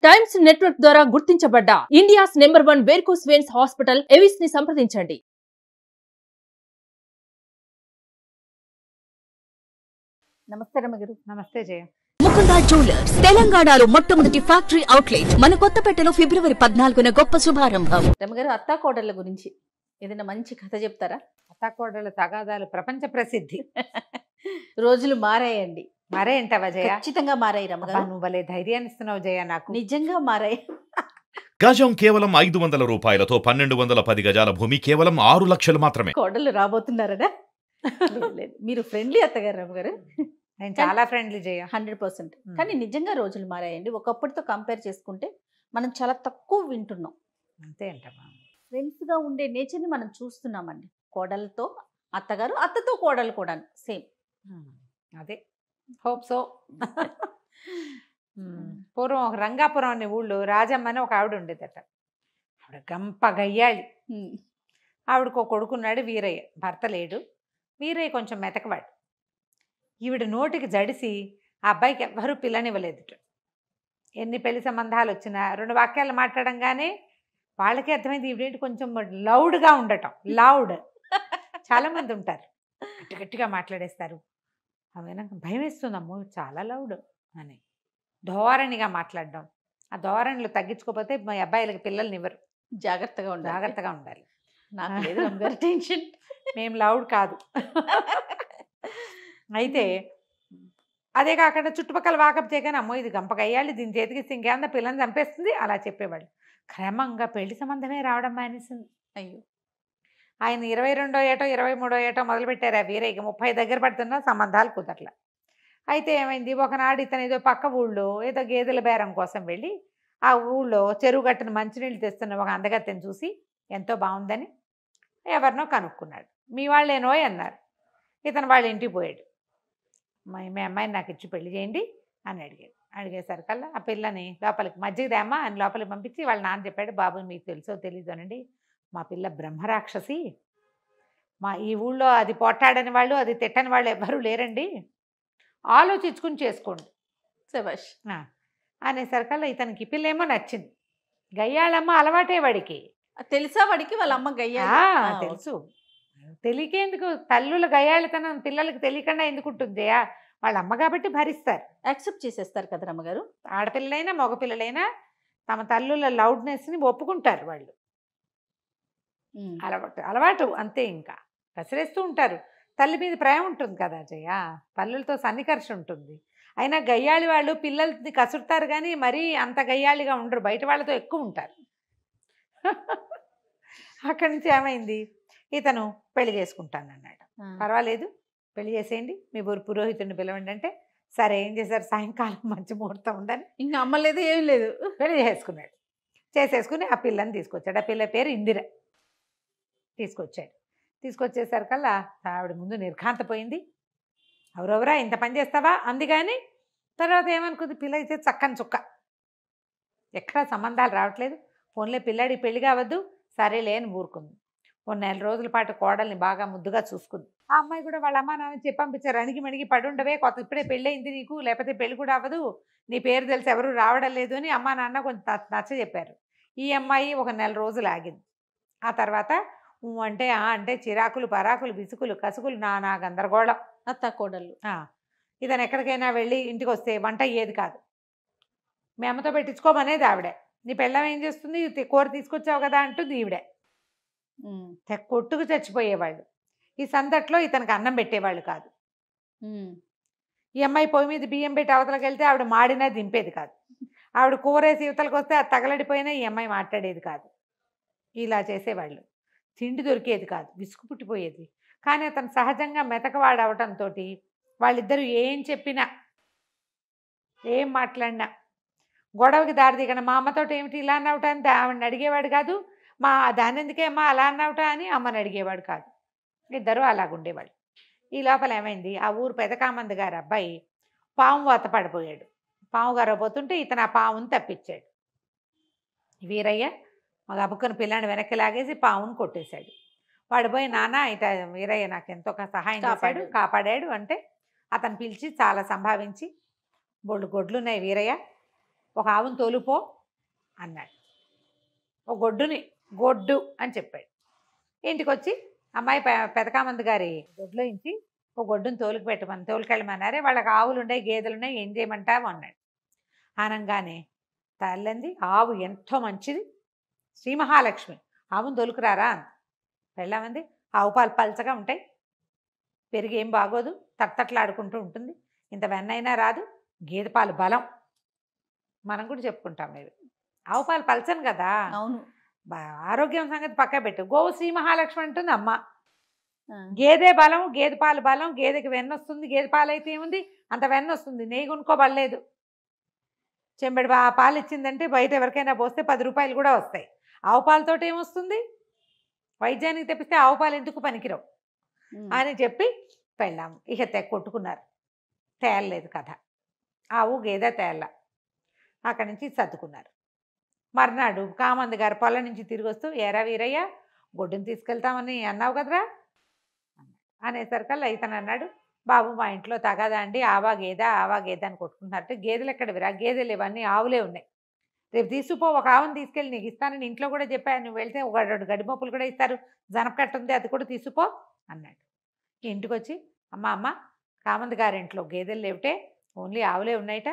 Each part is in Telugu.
టైమ్స్ నెట్వర్క్ ద్వారా గుర్తించబడ్డ India's number 1 varicose veins hospital AVIS ని సంప్రదించండి. నమస్తే రమగారు. నమస్తే జయ. ముకుంద జ్యువెలర్స్ తెలంగాణలో మొట్టమొదటి ఫ్యాక్టరీ అవుట్లెట్ మన కొత్తపేటలో ఫిబ్రవరి 14న గొప్ప శుభారంభం. రమగారు, అత్తాకోడళ్ళ గురించి ఏదైనా మంచి కథ చెప్తారా? అత్తాకోడళ్ళ తగాదాలు ప్రపంచ ప్రసిద్ధి. రోజులు మారాయండి. మారాయంటావా జయ? ఖచ్చితంగా మారాయి రమగారు. నువ్వు భలే ధైర్యాన్ని ఇస్తున్నావు జయ. నాకు నిజంగా మారాయి. గజం కేవలం 500 రూపాయలతో 1210 గజాల భూమి కేవలం 6 లక్షలు మాత్రమే. కోడళ్ళు రాబోతున్నారడా? మీరు ఫ్రెండ్లీ అత్తగారు రమగారు. నేను చాలా ఫ్రెండ్లీ జయ. 100%. కానీ నిజంగా రోజులు మారాయండి. ఒకప్పటితో కంపేర్ చేసుకుంటే మనం చాలా తక్కువ వింటున్నాం. అంతే అంటమ్మా. ఫ్రెండ్స్ గా ఉండే నేచర్ ని మనం చూస్తున్నామండి. కోడలతో అత్తగారు, అత్తతో కోడలు కూడా సేమ్. అదే హోప్ సో. పూర్వం ఒక రంగాపురం అనే ఊళ్ళో రాజమ్మ అని ఒక ఆవిడ ఉండేదట. ఆవిడ గంప గయ్యాళి. ఆవిడకు ఒక కొడుకున్నాడు వీరయ్య. భర్త లేడు. వీరయ్య కొంచెం మెతకవాడు. ఈవిడ నోటికి జడిసి ఆ అబ్బాయికి ఎవ్వరూ పిల్లనివ్వలేదుట. ఎన్ని పెళ్లి సంబంధాలు వచ్చినా 2 వాక్యాలు మాట్లాడంగానే వాళ్ళకి అర్థమైంది ఈవిడేంటి కొంచెం లౌడ్గా ఉండటం. లౌడ్ చాలామంది ఉంటారు, గట్టి గట్టిగా మాట్లాడేస్తారు. అవి నాకు భయం వేస్తుందమ్మో చాలా లౌడ్ అని. ధోరణిగా మాట్లాడడం. ఆ ధోరణిలో తగ్గించుకోకపోతే మా అబ్బాయిలకి పిల్లల్ని ఇవ్వరు. జాగ్రత్తగా ఉండాలి. జాగ్రత్తగా ఉండాలి. నాకు లేదు రమగారు టెన్షన్. మేము లౌడ్ కాదు. అయితే అదే కాకుండా చుట్టుపక్కల వాకప్ చేయగానే అమ్మో ఇది గంపకయ్యాలి, దీని చేతికి ఇంకేమన్నా పిల్లని చంపేస్తుంది అలా చెప్పేవాళ్ళు. క్రమంగా పెళ్లి సంబంధమే రావడం మానేసింది. అయ్యో, ఆయన 22వ ఏటో 23వ ఏటో మొదలుపెట్టారు. ఆ వీరయ్యకి 30 దగ్గర పడుతున్నా సంబంధాలు కుదరల. అయితే ఏమైంది, ఒకనాడు ఇతను ఏదో పక్క ఊళ్ళో ఏదో గేదెల బేరం కోసం వెళ్ళి ఆ ఊళ్ళో చెరువు గట్టున మంచినీళ్ళు తెస్తున్న ఒక అందగత్తెని చూసి ఎంతో బాగుందని ఎవరినో కనుక్కున్నాడు. మీ వాళ్ళేనోయ్ అన్నారు. ఇతను వాళ్ళ ఇంటికి పోయాడు. మీ అమ్మాయిని నాకు ఇచ్చి పెళ్లి చేయండి అని అడిగాడు. అడిగేసరికల్లా ఆ పిల్లని లోపలికి మజ్జిగ దేమ్మా అని లోపలికి పంపించి వాళ్ళ నాన్న చెప్పాడు, బాబు మీకు తెలుసో తెలీదు అనండి, మా పిల్ల బ్రహ్మరాక్షసి. మా ఈ ఊళ్ళో అది పొట్టాడని వాళ్ళు అది తిట్టని వాళ్ళు ఎవ్వరూ లేరండి, ఆలోచించుకుని చేసుకోండి శభాష్ అనేసరికల్లా ఇతనికి పిల్లేమో నచ్చింది. గయ్యాళమ్మ అలవాటే వాడికి. తెలుసా వాడికి వాళ్ళ అమ్మ గయ్యా? తెలుసు. తెలియకేందుకు, తల్లుల గయ్యాళితనం పిల్లలకి తెలియకుండా ఎందుకు ఉంటుంది జయా? వాళ్ళ అమ్మ కాబట్టి భరిస్తారు, యాక్సెప్ట్ చేసేస్తారు కదా రమ్మగారు. ఆడపిల్లలైనా మగపిల్లలైనా తమ తల్లుల లౌడ్నెస్ని ఒప్పుకుంటారు వాళ్ళు. అలవాటు అంతే. ఇంకా కసిరేస్తూ ఉంటారు. తల్లి మీద ప్రేమ ఉంటుంది కదా జయ, తల్లులతో సన్నికర్ష ఉంటుంది. అయినా గయ్యాళి వాళ్ళు పిల్లల్ని కసురుతారు కానీ మరీ అంత గయ్యాళిగా ఉండరు, బయట వాళ్ళతో ఎక్కువ ఉంటారు. అక్కడి నుంచి ఏమైంది, ఇతను పెళ్లి చేసుకుంటానన్నాడు. పర్వాలేదు పెళ్లి చేసేయండి, మీ ఊరు పురోహితుడిని పిలవండి అంటే సరే. ఏం చేశారు, సాయంకాలం మంచి ముహూర్తం ఉందని ఇంకా అమ్మలేదు ఏం లేదు, పెళ్లి చేసుకున్నాడు. చేసేసుకుని ఆ పిల్లని తీసుకొచ్చాడు. ఆ పిల్ల పేరు ఇందిర. తీసుకొచ్చాడు. తీసుకొచ్చేసరికల్లా ఆవిడ ముందు నిర్ఘాంతపోయింది. ఎవరెవరా ఇంత పని చేస్తావా అంది. కానీ తర్వాత ఏమనుకుంది, పిల్ల అయితే చక్కని చుక్క, ఎక్కడా సంబంధాలు రావట్లేదు, ఫోన్లే పిల్లాడి పెళ్లి కావద్దు, సరేలే అని ఊరుకుంది. 1 నెల రోజుల పాటు కోడల్ని బాగా ముద్దుగా చూసుకుంది. ఆ అమ్మాయి కూడా వాళ్ళ అమ్మ నాన్న చెప్పి పంపించారు, అణిగి మణిగి పడుండవే, కొత్త ఇప్పుడే పెళ్ళి అయింది నీకు, లేకపోతే పెళ్లి కూడా అవ్వదు, నీ పేరు తెలిసి ఎవరు రావడం లేదు అని అమ్మ నాన్న కొంచెం నచ్చ చెప్పారు. ఈ అమ్మాయి 1 నెల రోజులు ఆగింది. ఆ తర్వాత అంటే అంటే చిరాకులు పరాకులు విసుకులు కసుకులు నానా గందరగోళం. అత్త కోడళ్ళు. ఇతను ఎక్కడికైనా వెళ్ళి ఇంటికి వస్తే వంట అయ్యేది కాదు. మీ అమ్మతో పెట్టించుకోమనేది ఆవిడే. నీ పెళ్ళం ఏం చేస్తుంది, కూర తీసుకొచ్చావు కదా అంటుంది ఈవిడే. కొట్టుకు చచ్చిపోయేవాళ్ళు. ఈ సందట్లో ఇతనికి అన్నం పెట్టేవాళ్ళు కాదు. ఈ అమ్మాయి పొయ్యి మీద బియ్యం పెట్టి అవతలకి వెళ్తే ఆవిడ మాడినా దింపేది కాదు. ఆవిడ కూరేసి యువతలకు వస్తే అది తగలడిపోయినా ఈ అమ్మాయి మాట్లాడేది కాదు. ఇలా చేసేవాళ్ళు. తిండి దొరికేది కాదు, విసుగు పుట్టిపోయేది. కానీ అతను సహజంగా మెతకవాడు అవటంతో వాళ్ళిద్దరూ ఏం చెప్పినా ఏం మాట్లాడినా గొడవకి దారి దిగన. మా అమ్మతోటి ఏమిటి ఇలా అన్నవట అని ఆవిడని అడిగేవాడు కాదు, మా దాని ఎందుకే అమ్మ అలా అన్నవట అని అమ్మని అడిగేవాడు కాదు. ఇద్దరు అలాగుండేవాళ్ళు. ఈ లోపల ఏమైంది, ఆ ఊరు పెదకామంది గారు అబ్బాయి పాము వాత పడిపోయాడు. పాము గారపోతుంటే ఇతను ఆ పాముని తప్పించాడు. వీరయ్య మా అబ్బుకుని పిల్లాన్ని వెనక్కి లాగేసి పాముని కొట్టేశాడు. వాడు పోయి నాన్న ఇట వీరయ్య నాకు ఎంతో సహాయం చేశాడు, కాపాడాడు అంటే అతను పిలిచి చాలా సంభావించి, బోళ్ళు గొడ్లున్నాయి వీరయ్య, ఒక ఆవును తోలుపో అన్నాడు. ఒక గొడ్డు అని చెప్పాడు. ఇంటికి వచ్చి అమ్మాయి పెదకామంది గారి దొడ్లో ఇంచి ఒక గొడ్డును తోలుకెళ్ళమన్నారే. వాళ్ళకి ఆవులు ఉన్నాయి, గేదెలు ఉన్నాయి, ఏం చేయమంటావు అన్నాడు. అనగానే తల్లింది, ఆవు ఎంతో మంచిది, శ్రీ మహాలక్ష్మి, ఆవును తోలుకురారా అంది. పెళ్ళామంది, ఆవు పాలు పల్చగా ఉంటాయి, పెరిగి ఏం బాగోదు, తట్టట్లాడుకుంటూ ఉంటుంది, ఇంత వెన్నైనా రాదు, గేదె పాలు బలం. మనం కూడా చెప్పుకుంటాం ఇవి. ఆవు పాలు పల్చను కదా, అవును. ఆరోగ్యం సంగతి పక్క పెట్టు. గోవు శ్రీ మహాలక్ష్మి అంటుంది అమ్మ. గేదె బలం, గేదె పాలు బలం, గేదెకి వెన్న వస్తుంది, గేదె పాలు అయితే ఏముంది అంత వెన్న వస్తుంది, నెయ్యి కొనుక్కోబడలేదు. చెంబెడు పాలు ఇచ్చిందంటే బయట ఎవరికైనా పోస్తే 10 రూపాయలు కూడా వస్తాయి. ఆవు పాలతోటి ఏమొస్తుంది? వైద్యానికి తెప్పిస్తే ఆవు పాలు ఎందుకు పనికిరావు అని చెప్పి పెళ్ళాము. ఇక కొట్టుకున్నారు. తేలలేదు కథ. ఆవు గేదె తేళ్ళ. అక్కడి నుంచి సర్దుకున్నారు. మర్నాడు కామంది గారు పొలం నుంచి తిరిగి వస్తూ, ఏరా వీరయ్య, గొడ్డుని తీసుకెళ్తామని అన్నావు కదరా అనేసరికల్లా ఇతను అన్నాడు, బాబు మా ఇంట్లో తగదా అండి, ఆవా గేద అని కొట్టుకుంటున్నారంటే, గేదెలు ఎక్కడవిరా, గేదెలు ఇవన్నీ ఆవులే ఉన్నాయి, రేపు తీసుకుపో, ఒక ఆవును తీసుకెళ్ళి నీకు ఇస్తానని ఇంట్లో కూడా చెప్పాను, నువ్వు వెళ్తే ఒక 2 గడిమొప్పులు కూడా ఇస్తారు, జనపకట్ట ఉంది అది కూడా తీసుకుపో అన్నాడు. ఇంటికి వచ్చి అమ్మ కామంది గారింట్లో గేదెలు లేవుటే, ఓన్లీ ఆవులే ఉన్నాయట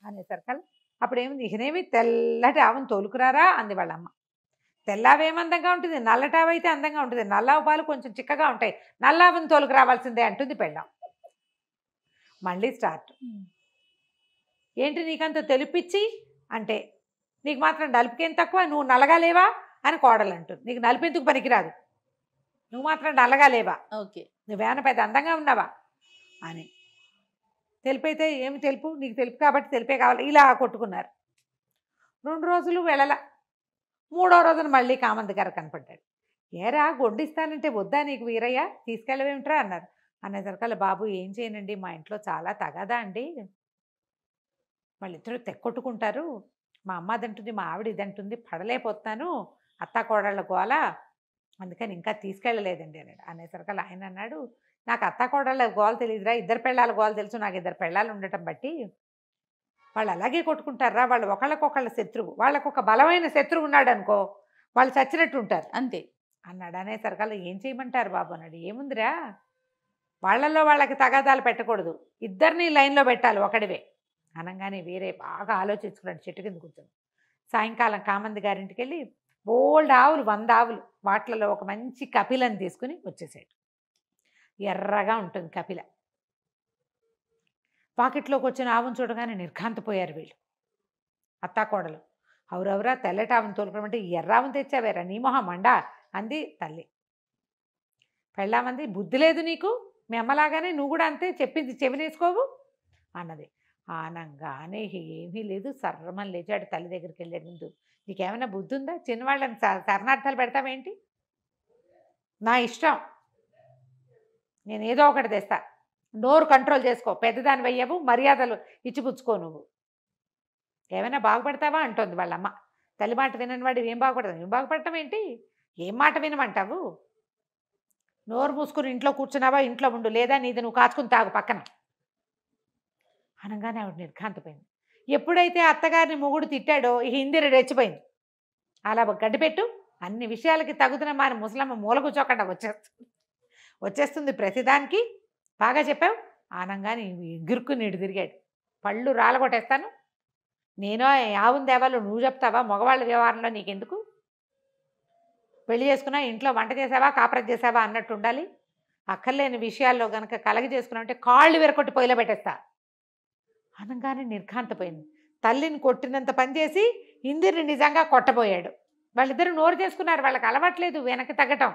అనేసరికల్లా అప్పుడేముంది, ఇకనేమి తెల్లటి ఆవును తోలుకురారా అంది వాళ్ళమ్మ. తెల్లావేమందంగా ఉంటుంది, నల్లటావైతే అందంగా ఉంటుంది, నల్లావు పాలు కొంచెం చిక్కగా ఉంటాయి, నల్లావుని తోలుకు రావాల్సిందే అంటుంది పెళ్ళాం. మళ్ళీ స్టార్ట్. ఏంటి నీకంత తెలిపిచ్చి అంటే, నీకు మాత్రం నలుపుకేం తక్కువ, నువ్వు నల్లగా లేవా అని కోడలు అంటుంది. నీకు నలుపు ఎందుకు పనికిరాదు, నువ్వు మాత్రం నల్లగా లేవా, ఓకే, నువ్వేమైనా పెద్ద అందంగా ఉన్నావా అని. తెలిపైతే ఏమి తెలుపు, నీకు తెలుపు కాబట్టి తెలిపే కావాలి, ఇలా కొట్టుకున్నారు. 2 రోజులు వెళ్ళల. 3వ రోజున మళ్ళీ కామంది గారు కనపడ్డాడు. ఏరా గొడ్డిస్తానంటే వద్దా నీకు వీరయ్య, తీసుకెళ్ళవేమిట్రా అన్నారు. అనేసరికల్లా బాబు ఏం చేయనండి, మా ఇంట్లో చాలా తగదా అండి, వాళ్ళిద్దరూ తెక్కొట్టుకుంటారు, మా అమ్మ అదంటుంది, మా ఆవిడ ఇదంటుంది, పడలేకపోతున్నాను, అత్తా కోడళ్ళ గోల, అందుకని ఇంకా తీసుకెళ్ళలేదండి అన్నాడు. అనేసరికల్లా ఆయన అన్నాడు, నాకు అత్తా కోడళ్ళ గోల తెలియదురా, 2 పెళ్ళాల గోల తెలుసు, నాకు 2 పెళ్ళాలు ఉండటం బట్టి వాళ్ళు అలాగే కొట్టుకుంటారా, వాళ్ళు ఒకళ్ళకొకళ్ళ శత్రువు, వాళ్ళకు ఒక బలమైన శత్రువు ఉన్నాడు అనుకో, వాళ్ళు చచ్చినట్టు ఉంటారు అంతే అన్నాడు. అనేసరికల్లా ఏం చేయమంటారు బాబు అన్నాడు. ఏముందిరా, వాళ్ళల్లో వాళ్ళకి తగాదాలు పెట్టకూడదు, ఇద్దరిని లైన్లో పెట్టాలి ఒకడివే అనగానే వేరే బాగా ఆలోచించుకున్నాడు. చెట్టు కింద కూర్చొని సాయంకాలం కామంది గారింటికి వెళ్ళి బోల్డ్ ఆవులు, 100 ఆవులు, వాటిలలో ఒక మంచి కపిలని తీసుకుని వచ్చేసాడు. ఎర్రగా ఉంటుంది కపిల. పాకెట్లోకి వచ్చిన ఆవును చూడగానే నిర్ఘాంతపోయారు వీళ్ళు అత్తాకోడలు. అవురవరా తెల్లటి ఆవును తోలుకోమంటే ఎర్రావును తెచ్చావేరా, నీ మొహం మండా అంది తల్లి. పెళ్ళామంది, బుద్ధి లేదు నీకు, మీ అమ్మలాగానే నువ్వు కూడా అంతే, చెప్పింది చెవినేసుకోవు అన్నది. ఆనంగానే ఏమీ లేదు, సర్రమని లేచాడు, తల్లి దగ్గరికి వెళ్ళాడు. ముందు నీకేమైనా బుద్ధి ఉందా, చిన్నవాళ్ళని శరణార్థాలు పెడతావేంటి, నా ఇష్టం, నేను ఏదో ఒకటి తెస్తా, నోరు కంట్రోల్ చేసుకో, పెద్దదాని వెయ్యవు, మర్యాదలు ఇచ్చిపుచ్చుకో, నువ్వు ఏమైనా బాగుపడతావా అంటోంది వాళ్ళమ్మ. తల్లి మాట వినని వాడు ఏం బాగుపడతావు, ఏం బాగుపడటం ఏంటి, ఏం మాట వినమంటావు, నోరు మూసుకుని ఇంట్లో కూర్చున్నావా, ఇంట్లో ఉండు, లేదా నీది నువ్వు కాచుకుని తాగు పక్కన అనగానే ఆవిడ నిర్ఘాంతపోయింది. ఎప్పుడైతే అత్తగారిని మొగుడు తిట్టాడో ఈ ఇందిర రెచ్చిపోయింది. అలా గడ్డిపెట్టు, అన్ని విషయాలకి తగుతున్న మారి ముసలమ్మ మూల కూర్చోకుండా వచ్చేస్తుంది ప్రతిదానికి, బాగా చెప్పావు ఆనంగానే గిరుక్కుని నీడు తిరిగాడు. పళ్ళు రాలగొట్టేస్తాను, నేను ఆవును దేవాలో నువ్వు చెప్తావా, మగవాళ్ళ వ్యవహారంలో నీకెందుకు, పెళ్లి చేసుకున్నా ఇంట్లో వంట చేసావా కాపురం చేసావా అన్నట్టు ఉండాలి, అక్కర్లేని విషయాల్లో కనుక కలగ చేసుకున్నావంటే కాళ్ళు విరకొట్టి పొయ్యిలో పెట్టేస్తా అనగానే నిర్ఘాంతపోయింది. తల్లిని కొట్టినంత పనిచేసి ఇందిరిని నిజంగా కొట్టబోయాడు. వాళ్ళిద్దరూ నోరు చేసుకున్నారు, వాళ్ళకి అలవాట్లేదు వెనక్కి తగ్గటం,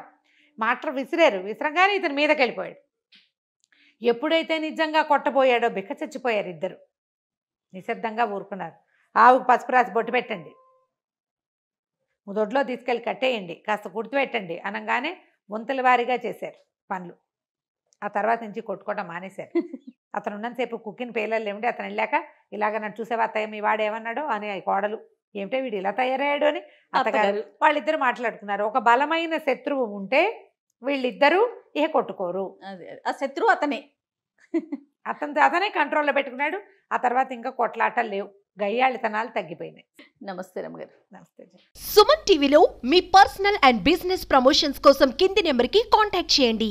మాటలు విసిరంగానే ఇతని మీదకి వెళ్ళిపోయాడు. ఎప్పుడైతే నిజంగా కొట్టబోయాడో బిక్క చచ్చిపోయారు ఇద్దరు. నిశ్శబ్దంగా ఊరుకున్నారు. ఆవుకు పసుపు రాసి బొట్టు పెట్టండి, దొడ్లో తీసుకెళ్ళి కట్టేయండి, కాస్త గుర్తుపెట్టండి అనగానే వంతుల వారీగా చేశారు పనులు. ఆ తర్వాత నుంచి కొట్టుకోవడం మానేశారు. అతను ఉన్నంతసేపు కుక్కిన పేలలు ఏమిటి, అతను వెళ్ళాక ఇలాగ నన్ను చూసేవా అత్తయ్య, మీ వాడు ఏమన్నాడో అని కోడలు, ఏమిటో వీడు ఇలా తయారయ్యాడు అని అత్తగారు. వాళ్ళిద్దరు మాట్లాడుకున్నారు. ఒక బలమైన శత్రువు ఉంటే వీళ్ళిద్దరూ ఇహ కొట్టుకోరు, ఆ శత్రువు అతనే. అతనే కంట్రోల్లో పెట్టుకున్నాడు. ఆ తర్వాత ఇంకా కొట్లాటలు లేవు, గయ్యాళితనాలు తగ్గిపోయినాయి. నమస్తే రమ్మగారు. నమస్తే. సుమన్ టీవీలో మీ పర్సనల్ అండ్ బిజినెస్ ప్రమోషన్స్ కోసం కింది నెంబర్కి కాంటాక్ట్ చేయండి.